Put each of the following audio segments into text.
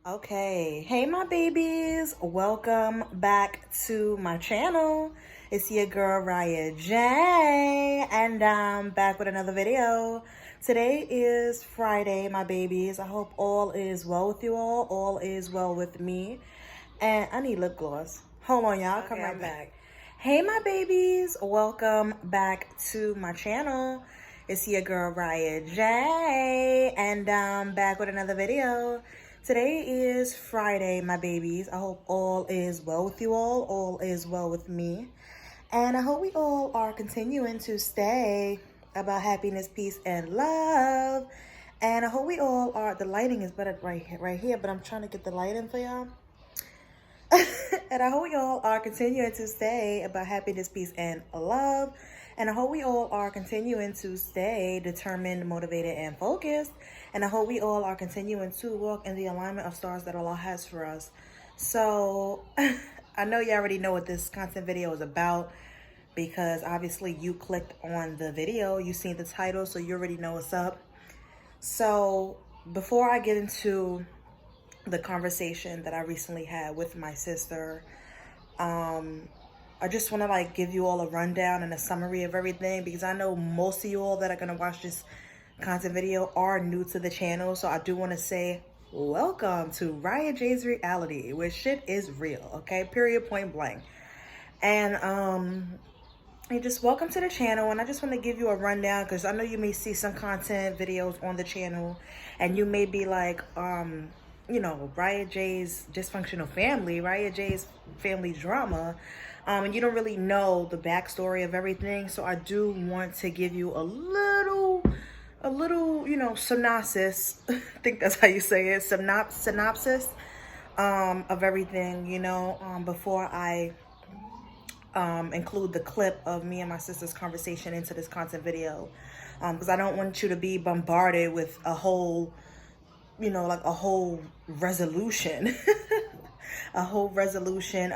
Okay, hey my babies, welcome back to my channel. It's your girl Raya J, and I'm back with another video. Today is Friday, my babies. I hope all is well with you all is well with me. And I need lip gloss. Hold on, y'all, come right back. Hey my babies, welcome back to my channel. It's your girl Raya J, and I'm back with another video. Today is Friday, my babies. I hope all is well with you all is well with me. And I hope we all are continuing to stay about happiness, peace, and love. And I hope we all are, the lighting is better right here, but I'm trying to get the lighting for y'all. And I hope we all are continuing to stay about happiness, peace, and love. And I hope we all are continuing to stay determined, motivated, and focused. And I hope we all are continuing to walk in the alignment of stars that Allah has for us. So I know you already know what this content video is about, because obviously you clicked on the video, you seen the title, so you already know what's up. So before I get into the conversation that I recently had with my sister, I just want to give you all a rundown and a summary of everything, because I know most of you all that are going to watch this content video are new to the channel. So I do want to say welcome to Riahjaysreality, where shit is real, okay? Period, point blank. And just welcome to the channel, and I just want to give you a rundown, because I know you may see some content videos on the channel and you may be like, you know, Riah J's dysfunctional family, Riah J's family drama, and you don't really know the backstory of everything. So I do want to give you a little, you know, synopsis. I think that's how you say it, synopsis of everything, you know, before I include the clip of me and my sister's conversation into this content video, because I don't want you to be bombarded with a whole, you know, like a whole resolution, a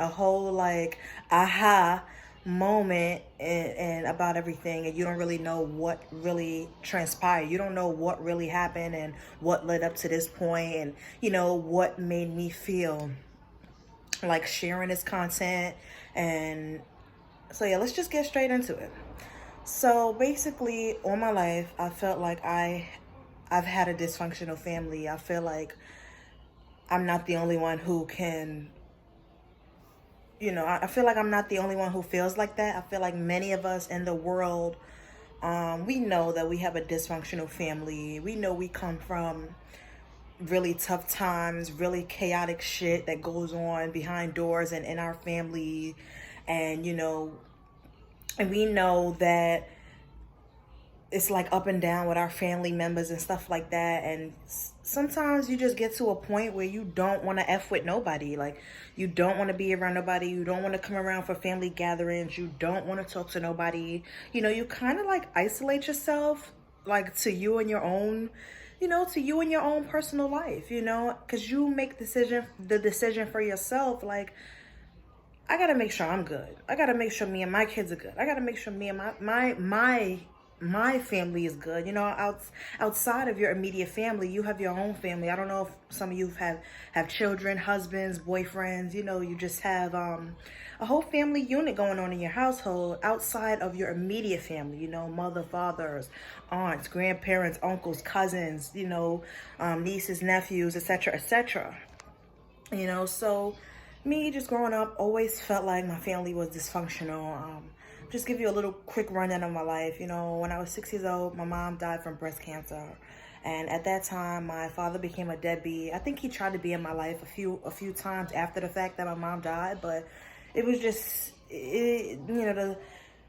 whole like aha moment and about everything, and you don't really know what really transpired. You don't know what really happened and what led up to this point, and you know what made me feel like sharing this content. And so yeah, let's just get straight into it. So basically, all my life I felt like I've had a dysfunctional family. I feel like I'm not the only one who can, you know, I feel like I'm not the only one who feels like that. I feel like many of us in the world, we know that we have a dysfunctional family. We know we come from really tough times, really chaotic shit that goes on behind doors and in our family. And, you know, and we know that it's like up and down with our family members and stuff like that. And sometimes you just get to a point where you don't want to F with nobody. Like, you don't want to be around nobody. You don't want to come around for family gatherings. You don't want to talk to nobody. You know, you kind of like isolate yourself, like to you and your own, you know, to you and your own personal life, you know, because you make the decision for yourself. Like, I got to make sure I'm good. I got to make sure me and my kids are good. I got to make sure me and my family is good. You know, outside of your immediate family, you have your own family. I don't know if some of you have children, husbands, boyfriends. You know, you just have a whole family unit going on in your household outside of your immediate family. You know, mother, fathers, aunts, grandparents, uncles, cousins, you know, nieces, nephews, etc., etc. You know, so me just growing up always felt like my family was dysfunctional. Just give you a little quick rundown of my life. You know, when I was 6 years old, my mom died from breast cancer. And at that time, my father became a deadbeat. I think he tried to be in my life a few times after the fact that my mom died, but it was just, you know,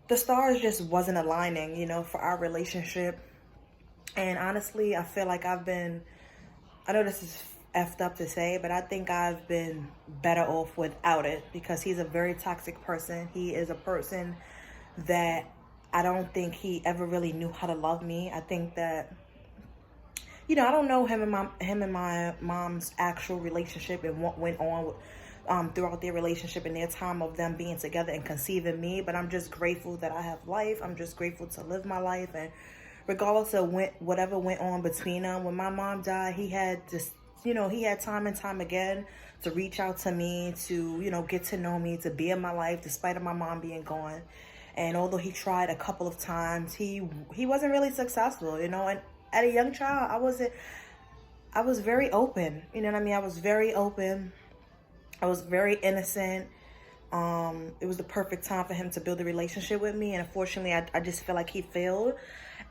the stars just wasn't aligning, you know, for our relationship. And honestly, I feel like I know this is effed up to say, but I think I've been better off without it, because he's a very toxic person. He is a person that I don't think he ever really knew how to love me. I think that, you know, I don't know him and my mom's actual relationship and what went on throughout their relationship and their time of them being together and conceiving me, but I'm just grateful that I have life. I'm just grateful to live my life. And regardless of whatever went on between them, when my mom died, he had just you know, he had time and time again to reach out to me, to, you know, get to know me, to be in my life, despite of my mom being gone. And although he tried a couple of times, he wasn't really successful, you know. And at a young child, I was very open, you know what I mean? I was very open. I was very innocent. It was the perfect time for him to build a relationship with me. And unfortunately, I just feel like he failed.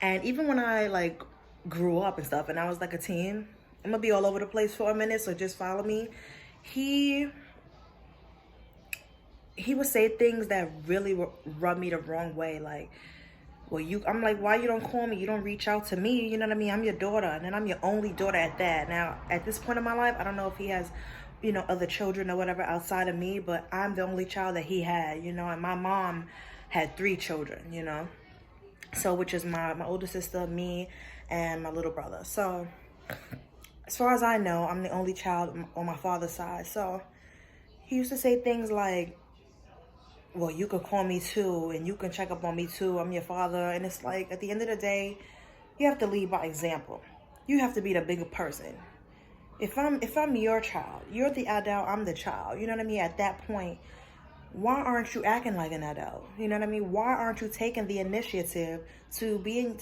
And even when I like grew up and stuff and I was like a teen, I'm gonna be all over the place for a minute, so just follow me. He would say things that really rub me the wrong way. Like, well, I'm like, why you don't call me? You don't reach out to me. You know what I mean? I'm your daughter, and then I'm your only daughter at that. Now, at this point in my life, I don't know if he has, you know, other children or whatever outside of me, but I'm the only child that he had, you know, and my mom had 3 children, you know. So, which is my older sister, me, and my little brother. So, as far as I know, I'm the only child on my father's side. So, he used to say things like, well, you can call me too, and you can check up on me too. I'm your father. And it's like, at the end of the day, you have to lead by example. You have to be the bigger person. If I'm your child, you're the adult, I'm the child. You know what I mean? At that point, why aren't you acting like an adult? You know what I mean? Why aren't you taking the initiative to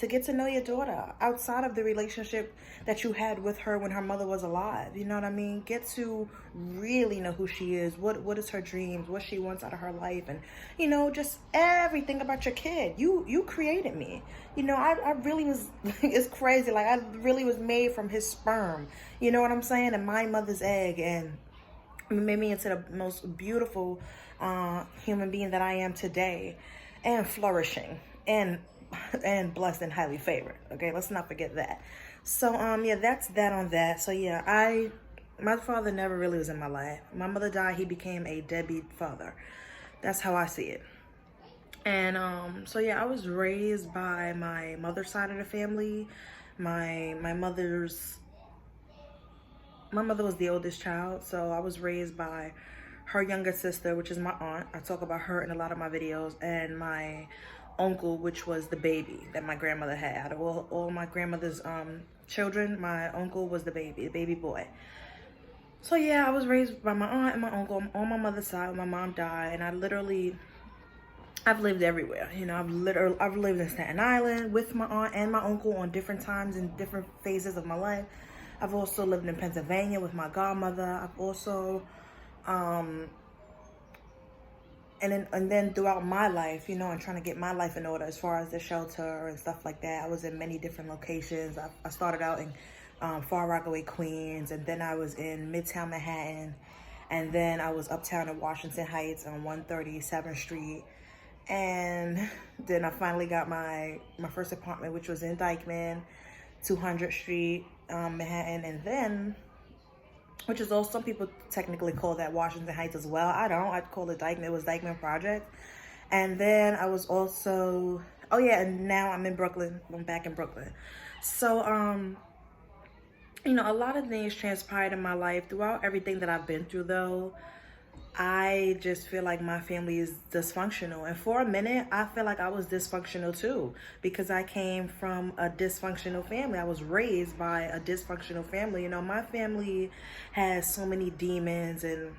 get to know your daughter outside of the relationship that you had with her when her mother was alive? You know what I mean? Get to really know who she is, what is her dreams, what she wants out of her life, and, you know, just everything about your kid. You created me. You know, I really was, it's crazy. Like, I really was made from his sperm. You know what I'm saying? And my mother's egg, and made me into the most beautiful human being that I am today, and flourishing, and blessed and highly favored. Okay, let's not forget that. So yeah, that's that on that. So yeah, my father never really was in my life. My mother died, he became a deadbeat father. That's how I see it. And so yeah, I was raised by my mother's side of the family. My mother was the oldest child, so I was raised by her younger sister, which is my aunt. I talk about her in a lot of my videos, and my uncle, which was the baby that my grandmother had. Out of all my grandmother's children, my uncle was the baby boy. So yeah, I was raised by my aunt and my uncle on my mother's side. My mom died, and I've lived everywhere. You know, I've lived in Staten Island with my aunt and my uncle on different times in different phases of my life. I've also lived in Pennsylvania with my godmother. I've also, and then throughout my life, you know, and trying to get my life in order as far as the shelter and stuff like that, I was in many different locations. I started out in Far Rockaway, Queens, and then I was in Midtown Manhattan, and then I was uptown in Washington Heights on 137th Street. And then I finally got my first apartment, which was in Dyckman, 200th Street, Manhattan. And then, which is also, some people technically call that Washington Heights as well. I don't. I'd call it Dyckman. It was Dyckman Project. And then I was also, oh yeah, and now I'm in Brooklyn. I'm back in Brooklyn. So, you know, a lot of things transpired in my life throughout everything that I've been through, though. I just feel like my family is dysfunctional. And for a minute, I feel like I was dysfunctional too, because I came from a dysfunctional family. I was raised by a dysfunctional family. You know, my family has so many demons and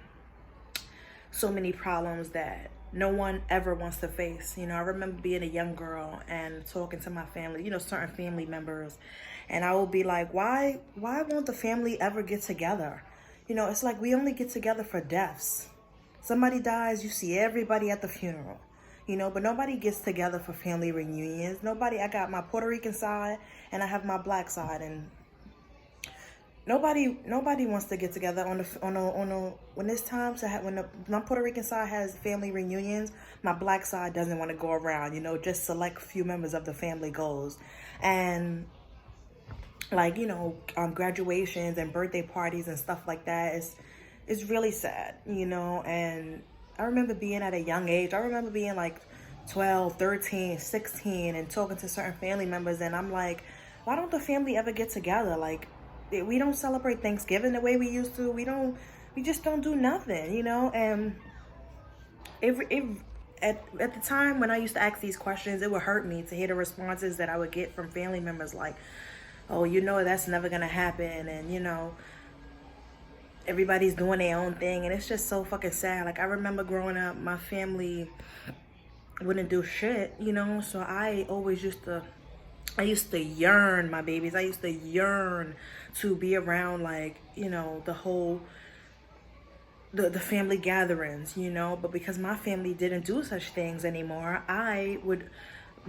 so many problems that no one ever wants to face. You know, I remember being a young girl and talking to my family, you know, certain family members, and I would be like, why won't the family ever get together? You know, it's like we only get together for deaths. Somebody dies, you see everybody at the funeral, you know, but nobody gets together for family reunions. I got my Puerto Rican side and I have my black side, and nobody wants to get together when it's time to have, when my Puerto Rican side has family reunions, my black side doesn't want to go around, you know, just select few members of the family goes. And like, you know, graduations and birthday parties and stuff like that is really sad, you know. And I remember being at a young age, I remember being like 12, 13, 16 and talking to certain family members, and I'm like, why don't the family ever get together? Like, we don't celebrate Thanksgiving the way we used to. We just don't do nothing, you know. And at the time when I used to ask these questions, it would hurt me to hear the responses that I would get from family members like, oh, you know, that's never gonna happen. And, you know, everybody's doing their own thing, and it's just so fucking sad. Like, I remember growing up, my family wouldn't do shit, you know, so I used to yearn, my babies. I used to yearn to be around, like, you know, the family gatherings, you know. But because my family didn't do such things anymore, I would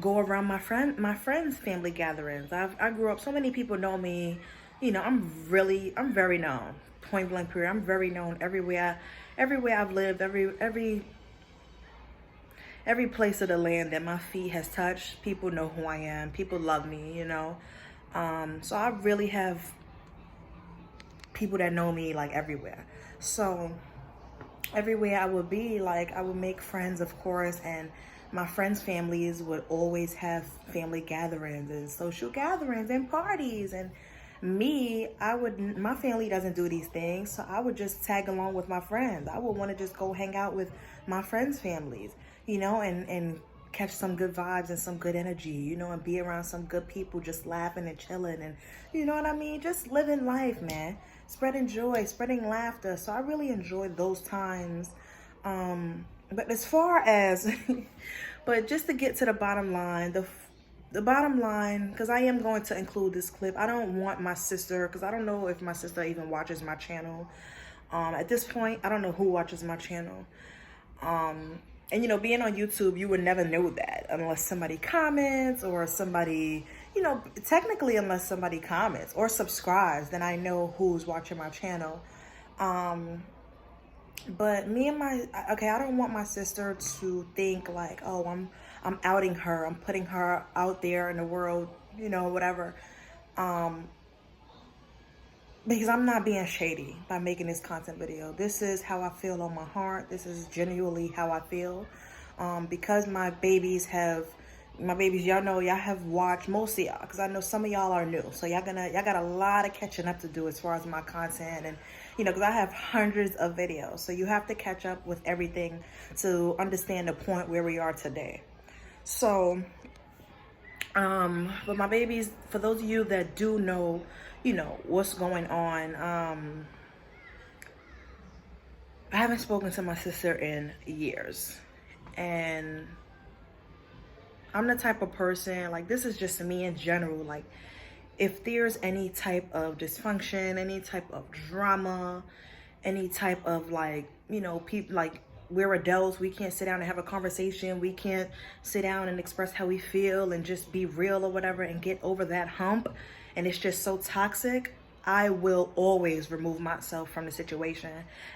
go around my friends' family gatherings. I grew up. So many people know me. You know, I'm very known. Point blank period. I'm very known everywhere I've lived. Every place of the land that my feet has touched, people know who I am. People love me, you know. So I really have people that know me, like, everywhere. So everywhere I would be, like, I would make friends, of course, and my friends' families would always have family gatherings and social gatherings and parties. And my family doesn't do these things, so I would just tag along with my friends. I would want to just go hang out with my friends' families, you know, and catch some good vibes and some good energy, you know, and be around some good people, just laughing and chilling, and you know what I mean, just living life, man, spreading joy, spreading laughter. So I really enjoyed those times. But as far as but just to get to the bottom line, the bottom line, because I am going to include this clip. I don't want my sister, because I don't know if my sister even watches my channel. At this point, I don't know who watches my channel. And, you know, being on YouTube, you would never know that unless somebody comments, or somebody, you know, technically unless somebody comments or subscribes, then I know who's watching my channel. But I don't want my sister to think like, oh, I'm outing her, I'm putting her out there in the world, you know, whatever. Because I'm not being shady by making this content video. This is how I feel on my heart. This is genuinely how I feel. Because my babies, y'all know, y'all have watched, most of y'all, because I know some of y'all are new. So y'all got a lot of catching up to do as far as my content. And, you know, because I have hundreds of videos. So you have to catch up with everything to understand the point where we are today. So, but my babies, for those of you that do know, you know, what's going on, I haven't spoken to my sister in years. And I'm the type of person, like, this is just me in general, like, if there's any type of dysfunction, any type of drama, any type of, like, you know, people, like, we're adults, we can't sit down and have a conversation, we can't sit down and express how we feel and just be real or whatever and get over that hump, and it's just so toxic, I will always remove myself from the situation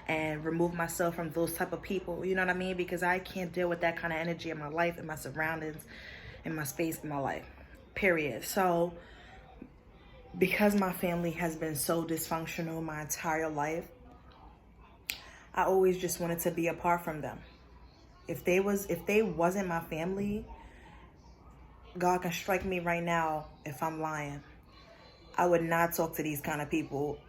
and remove myself from those type of people, you know what I mean? Because I can't deal with that kind of energy in my life, in my surroundings, in my space, in my life, period. So because my family has been so dysfunctional my entire life, I always just wanted to be apart from them. If they wasn't my family, God can strike me right now if I'm lying. I would not talk to these kind of people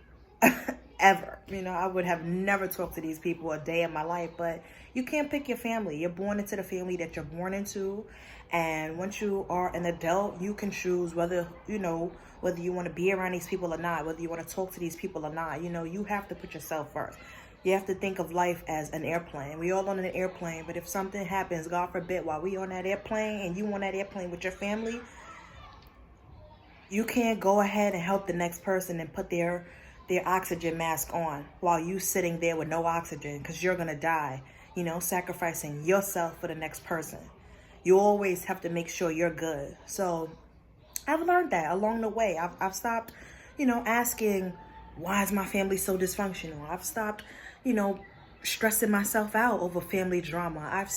ever. You know, I would have never talked to these people a day in my life. But you can't pick your family. You're born into the family that you're born into. And once you are an adult, you can choose whether you want to be around these people or not, whether you want to talk to these people or not. You know, you have to put yourself first. You have to think of life as an airplane. We all on an airplane, but if something happens, God forbid, while we on that airplane and you on that airplane with your family, you can't go ahead and help the next person and put their oxygen mask on while you sitting there with no oxygen, because you're going to die, you know, sacrificing yourself for the next person. You always have to make sure you're good. So I've learned that along the way. I've stopped, you know, asking, why is my family so dysfunctional? I've stopped, you know, stressing myself out over family drama. I've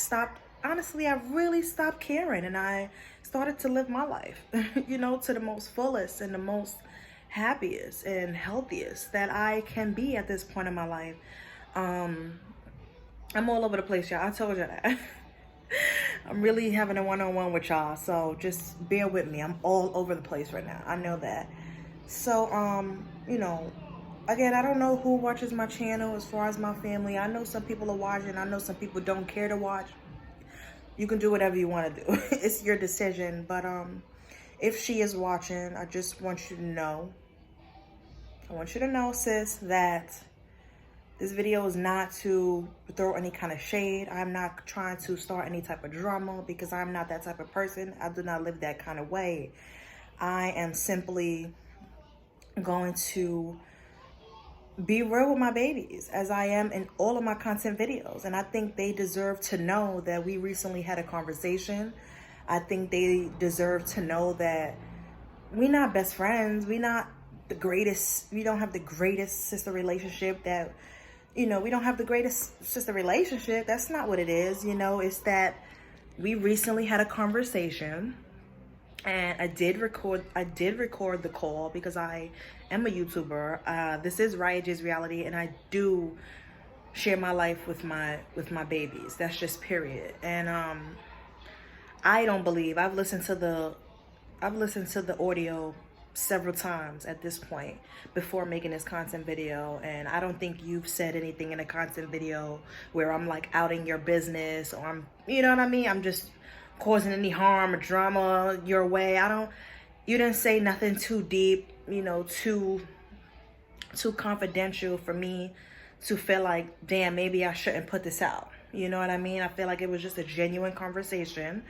really stopped caring, and I started to live my life, you know, to the most fullest and the most happiest and healthiest that I can be at this point in my life. I'm all over the place, y'all. I told you that. I'm really having a one-on-one with y'all, so just bear with me. I'm all over the place right now. I know that. So, you know, again, I don't know who watches my channel as far as my family. I know some people are watching. I know some people don't care to watch. You can do whatever you want to do. It's your decision. But if she is watching, I just want you to know, sis, that This video is not to throw any kind of shade. I'm not trying to start any type of drama because I'm not that type of person. I do not live that kind of way. I am simply going to be real with my babies, as I am in all of my content videos. And I think they deserve to know that we recently had a conversation. I think they deserve to know that we're not best friends. We're not the greatest. We don't have the greatest sister relationship that, we don't have the greatest sister relationship. That's not what it is. It's that we recently had a conversation. And I did record the call because I am a YouTuber. This is Riahjaysreality, and I do share my life with my babies. That's just period. And I don't believe I've listened to the audio several times at this point before making this content video, and I don't think you've said anything in a content video where I'm like outing your business, or I'm, you know what I mean? I'm just causing any harm or drama your way. You didn't say nothing too deep, too confidential for me to feel like, damn, maybe I shouldn't put this out. You know what I mean? I feel like it was just a genuine conversation.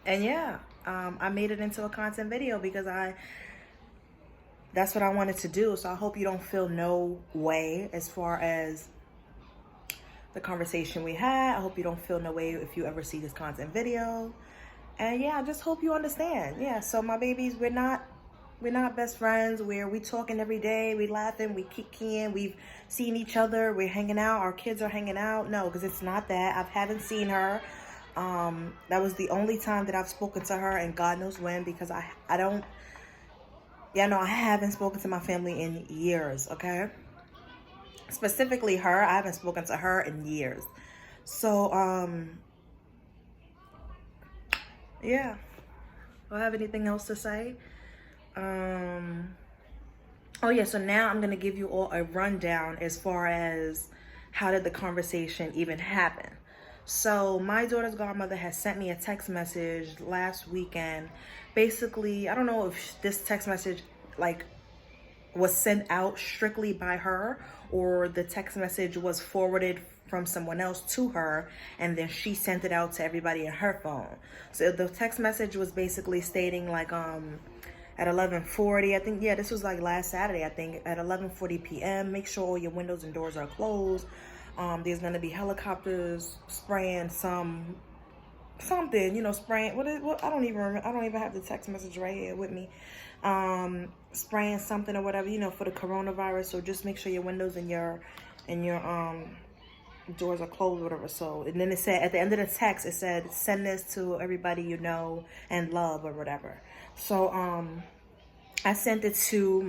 And yeah, I made it into a content video because that's what I wanted to do. So I hope you don't feel no way as far as the conversation we had. I hope you don't feel no way if you ever see this content video. And yeah, I just hope you understand. Yeah, so my babies, we're not best friends. We talking every day, we laughing, we kicking, we've seen each other, we're hanging out, our kids are hanging out. No, because it's not that. I haven't seen her. That was the only time that I've spoken to her, and God knows when, because I haven't spoken to my family in years, okay? Specifically her, I haven't spoken to her in years. So, yeah. Do I have anything else to say? Oh yeah, so now I'm going to give you all a rundown as far as how did the conversation even happen. So my daughter's godmother has sent me a text message last weekend. Basically, I don't know if this text message was sent out strictly by her, or the text message was forwarded from someone else to her, and then she sent it out to everybody in her phone. So the text message was basically stating at 11:40, I think, yeah, this was last Saturday, I think, at 11:40 p.m. Make sure all your windows and doors are closed. There's gonna be helicopters spraying something, spraying, what I don't even remember. I don't even have the text message right here with me. Spraying something or whatever, for the coronavirus. So just make sure your windows and your doors are closed or whatever. So, and then it said at the end of the text, it said, send this to everybody you know and love or whatever. So I sent it to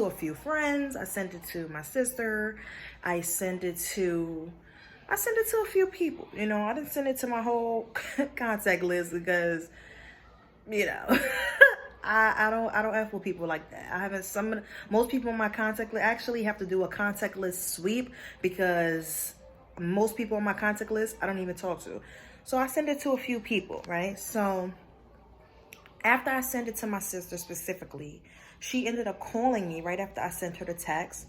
a few friends. I sent it to my sister. I sent it to a few people. I didn't send it to my whole contact list because, I don't F with people like that. I haven't, most people on my contact list actually have to do a contact list sweep, because most people on my contact list I don't even talk to. So I sent it to a few people, right? So after I sent it to my sister specifically, she ended up calling me right after I sent her the text,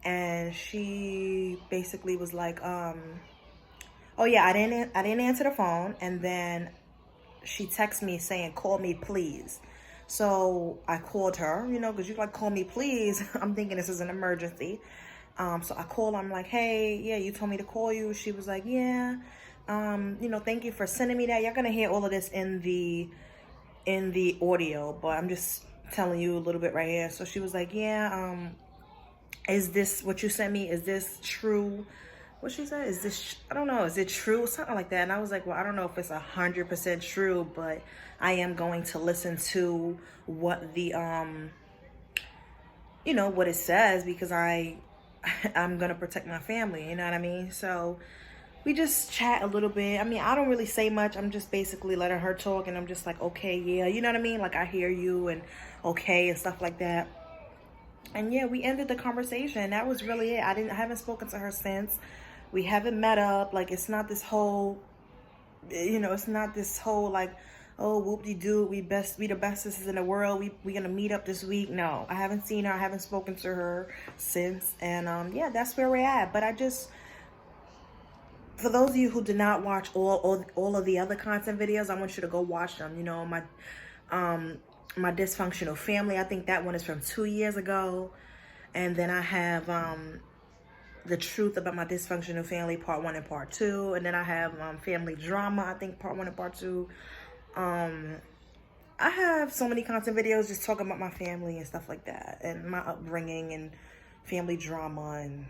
and she basically was like, oh yeah, I didn't answer the phone, and then she texted me saying, call me please. So I called her, because you call me please. I'm thinking this is an emergency. So I called her. I'm like, hey, yeah, you told me to call you. She was like, yeah, thank you for sending me that. You're going to hear all of this in the audio, but I'm just telling you a little bit right here. So she was like, yeah, is this what you sent me? Is this true? What she said? Is this, I don't know, is it true? Something like that. And I was like, well, I don't know if it's 100% true, but I am going to listen to what the, what it says, because I'm going to protect my family. You know what I mean? So we just chat a little bit. I mean, I don't really say much. I'm just basically letting her talk, and I'm just like, okay, yeah, you know what I mean? I hear you, and okay, and stuff like that. And yeah, we ended the conversation. That was really it. I haven't spoken to her since. We haven't met up. It's not this whole, it's not this whole oh, whoop-de-doo, we the bestest in the world. We gonna meet up this week. No, I haven't seen her. I haven't spoken to her since. And yeah, that's where we're at. But for those of you who did not watch all of the other content videos, I want you to go watch them. You know, my dysfunctional family, I think that one is from 2 years ago. And then I have the truth about my dysfunctional family, part 1 and part 2. And then I have family drama, I think part 1 and part 2. I have so many content videos just talking about my family and stuff like that, and my upbringing and family drama and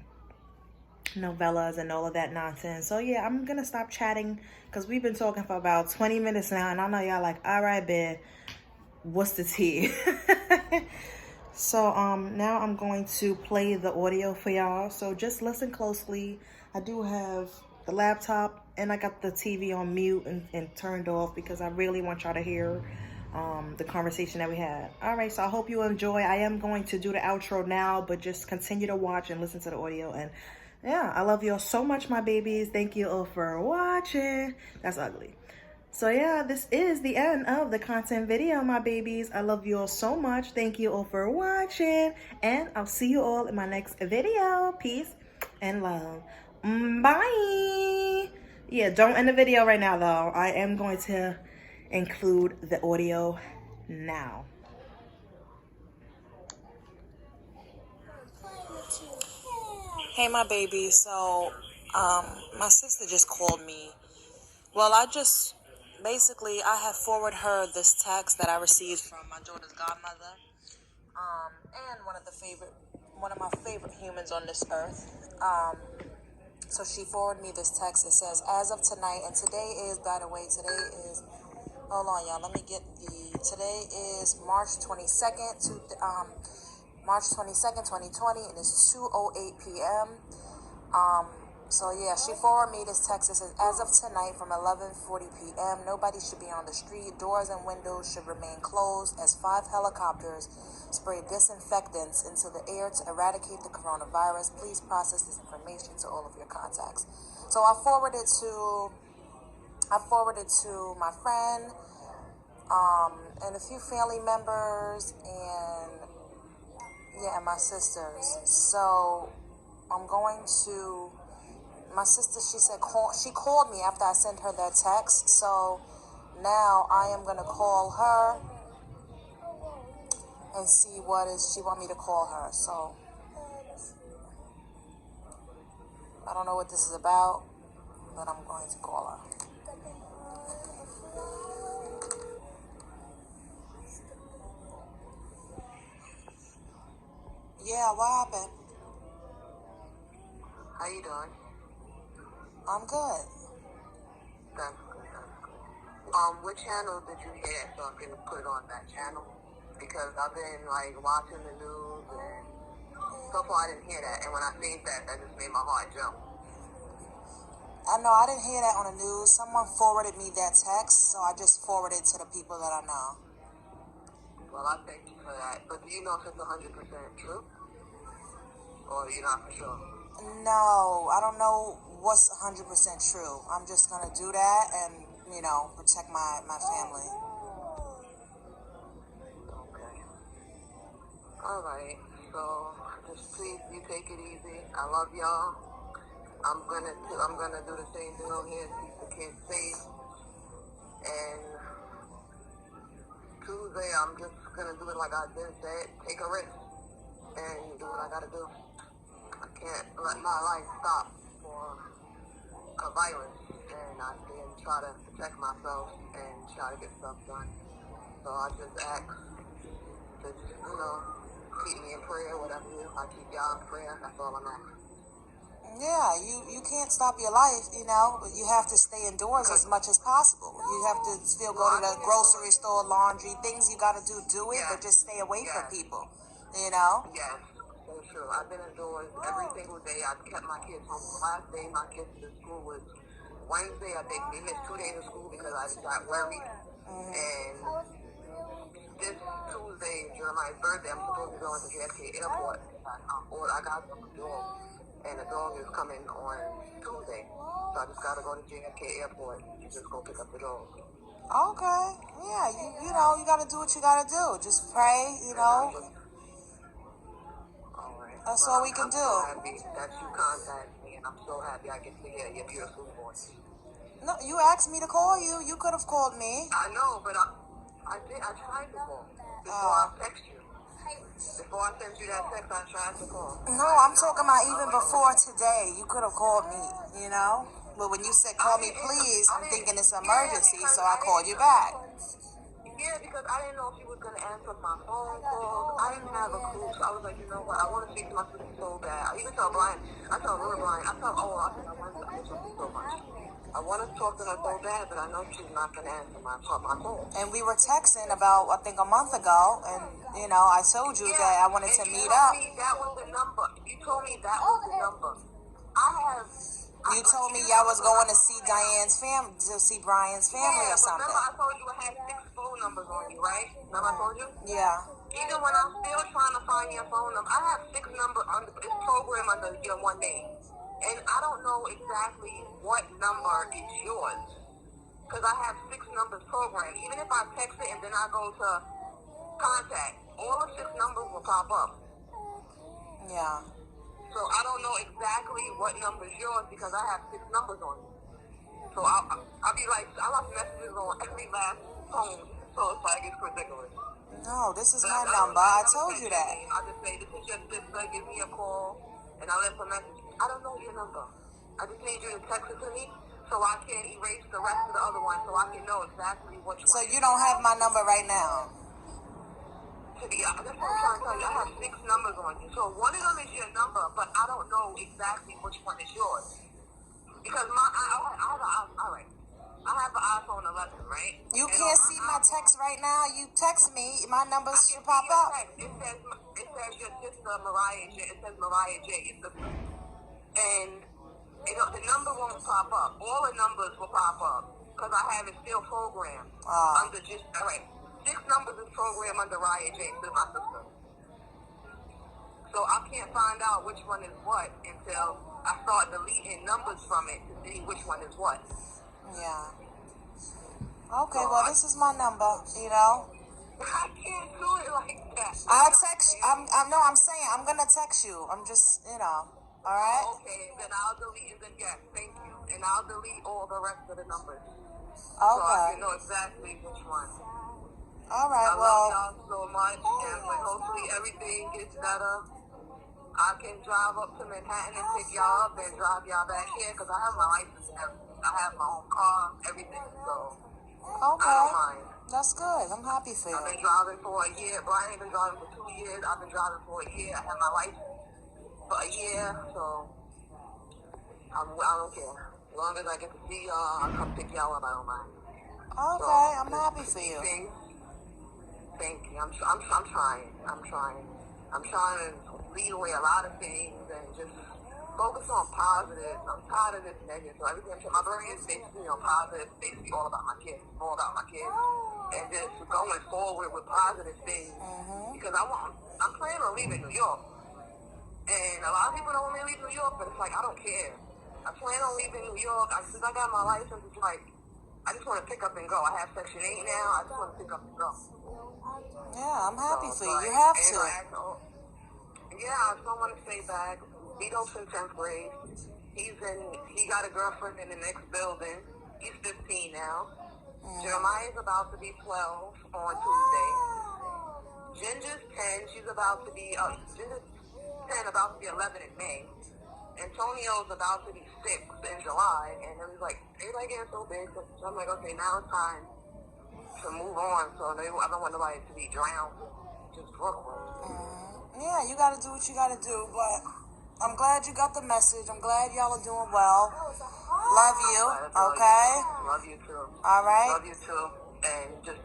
novellas and all of that nonsense. So yeah, I'm gonna stop chatting because we've been talking for about 20 minutes now, and I know y'all like, all right, babe, what's the tea? So now I'm going to play the audio for y'all, so just listen closely. I do have the laptop and I got the TV on mute and turned off because I really want y'all to hear the conversation that we had. All right, so I hope you enjoy. I am going to do the outro now, but just continue to watch and listen to the audio. And yeah, I love you all so much, my babies. Thank you all for watching. That's ugly. So yeah, this is the end of the content video, my babies. I love you all so much. Thank you all for watching, and I'll see you all in my next video. Peace and love. Bye. Yeah, don't end the video right now though. I am going to include the audio now. Hey, my baby. So my sister just called me. Well, basically I have forwarded her this text that I received from my daughter's godmother, and one of my favorite humans on this earth. So she forwarded me this text. It says, as of tonight, and today is, by the way, hold on, y'all, today is March 22nd, March 22nd, 2020, and it's 2:08 p.m. So yeah, she forwarded me this text. It says, as of tonight from 11:40 p.m., nobody should be on the street. Doors and windows should remain closed as 5 helicopters spray disinfectants into the air to eradicate the coronavirus. Please process this information to all of your contacts. So I forwarded to my friend, and a few family members, and yeah, my sisters. So I'm going to. My sister, she called me after I sent her that text. So now I am going to call her and see what she want me to call her. So I don't know what this is about, but I'm going to call her. Yeah, what happened? How you doing? I'm good. That's good. What channel did you hear so I can put it on that channel? Because I've been watching the news, and so far I didn't hear that. And when I seen that just made my heart jump. I know, I didn't hear that on the news. Someone forwarded me that text, so I just forwarded it to the people that I know. Well, I thank you for that. But do you know if it's 100% true? Or you're not for sure? No, I don't know what's 100% true. I'm just going to do that and, protect my family. Okay. All right. So just please, you take it easy. I love y'all. I'm gonna do the same thing on here, keep the kids safe. And Tuesday, I'm just gonna do it like I did said, take a risk and do what I gotta do. I can't let my life stop for violence, and I can try to protect myself and try to get stuff done. So I just ask to keep me in prayer, whatever I keep y'all in prayer. That's all I'm asking. Yeah, you can't stop your life, but you have to stay indoors as much as possible. You have to still go to the grocery store, laundry, things you got to do it, Yes. but just stay away from people, Yes, so true. I've been indoors every single day. I've kept my kids home. The last day my kids to school was Wednesday. I think they missed 2 days of school because I got worried. Mm-hmm. And this Tuesday, Jeremiah's birthday, I'm supposed to go into JFK Airport. I got some dog, and the dog is coming on Tuesday. So I just got to go to JFK Airport and just go pick up the dog. Okay. Yeah, you know, you gotta do what you gotta do. Just pray, you know. All right. That's Well, all we can I'm do. so happy that you contacted me, and I'm so happy I get to hear your beautiful voice. No, you asked me to call you. You could have called me. I know, but I tried to call before I Oh. text you. Before I sent you that text, I tried to call. No, I'm talking about even before today. You could have called me, you know? But when you said call me please, I'm thinking it's an emergency, so I called you back. Yeah, because I didn't know if you was going to answer my phone calls. I didn't have a clue. So I was like, you know what? I want to speak to my sister so bad. I even told Brian. I told little Brian. I told, I said, I miss her so much. I want to talk to her so bad, but I know she's not going to answer my call. And we were texting about, I think, a month ago, and, you know, I told you that I wanted to meet up. You told me that was the number. You told me that was the number. You told me y'all was going to see Diane's family, to see Brian's family or something. Remember I told you I had 6 phone numbers on you, right? Remember I told you? Yeah. Even when I'm still trying to find your phone number, I have 6 numbers under this program under your one name. And I don't know exactly what number is yours. Because I have 6 numbers programmed. Even if I text it and then I go to contact, all the 6 numbers will pop up. Yeah. So I don't know exactly what number is yours because I have 6 numbers on you. So I'll be like, I left messages on every last phone. So it's like, it's ridiculous. No, this is my number. I told you that. I just say, this is your sister, give me a call, and I left a message. I don't know your number. I just need you to text it to me so I can erase the rest of the other ones so I can know exactly which one. So you don't have my number right now? Yeah, that's what I'm trying to tell you. I have 6 numbers on you. So one of them is your number, but I don't know exactly which one is yours. Because I have an iPhone 11, right? You can't see my text right now. You text me, my number should pop up. It says your sister Mariah J. It says Mariah J. Your sister. And the number won't pop up. All the numbers will pop up because I have it still programmed under just 6 numbers is programmed under Riahjaysreality J. My sister. So I can't find out which one is what until I start deleting numbers from it to see which one is what. Yeah. Okay, well, this is my number, you know. I can't do it like that. I'll text. I'm saying I'm gonna text you. I'm just, you know. All right. Okay, then I'll delete. Then yes, thank you. And I'll delete all the rest of the numbers. Okay. So I can know exactly which one. All right. I love y'all so much, and hopefully everything gets better. I can drive up to Manhattan and pick y'all up and drive y'all back here because I have my license and everything. I have my own car, everything. So okay. I don't mind. That's good. I'm happy for you. I've been driving for a year. Brian has been driving for 2 years. I've been driving for a year. I have my license for a year, so I don't care. As long as I get to see y'all, I'll come pick y'all up. I don't mind. Okay, I'm happy for you. Thank you. I'm trying. I'm trying to lead away a lot of things and just focus on positive. I'm tired of this negative. So everything, my brain is basically on positive. It's basically all about my kids. All about my kids. And just going forward with positive things. Because I'm planning on leaving New York. And a lot of people don't want me to leave New York, but it's like, I don't care. I plan on leaving New York. Since I got my license, it's like, I just want to pick up and go. I have Section 8 now. I just want to pick up and go. Yeah, I'm happy for you. You have to. Yeah, I still want to stay back. Vito's in 10th grade. He got a girlfriend in the next building. He's 15 now. Jeremiah's about to be 12 on Tuesday. Ginger's 10. She's about to be, Ginger's 10, about to be 11 in May. Antonio's about to be 6 in July. And he was like, everybody getting so big. So I'm like, okay, now it's time to move on. So I don't want nobody to be drowned. Just Brooklyn. Yeah, you gotta do what you gotta do, but I'm glad you got the message. I'm glad y'all are doing well. Love you, okay? Love you too. All right. Love you too. And just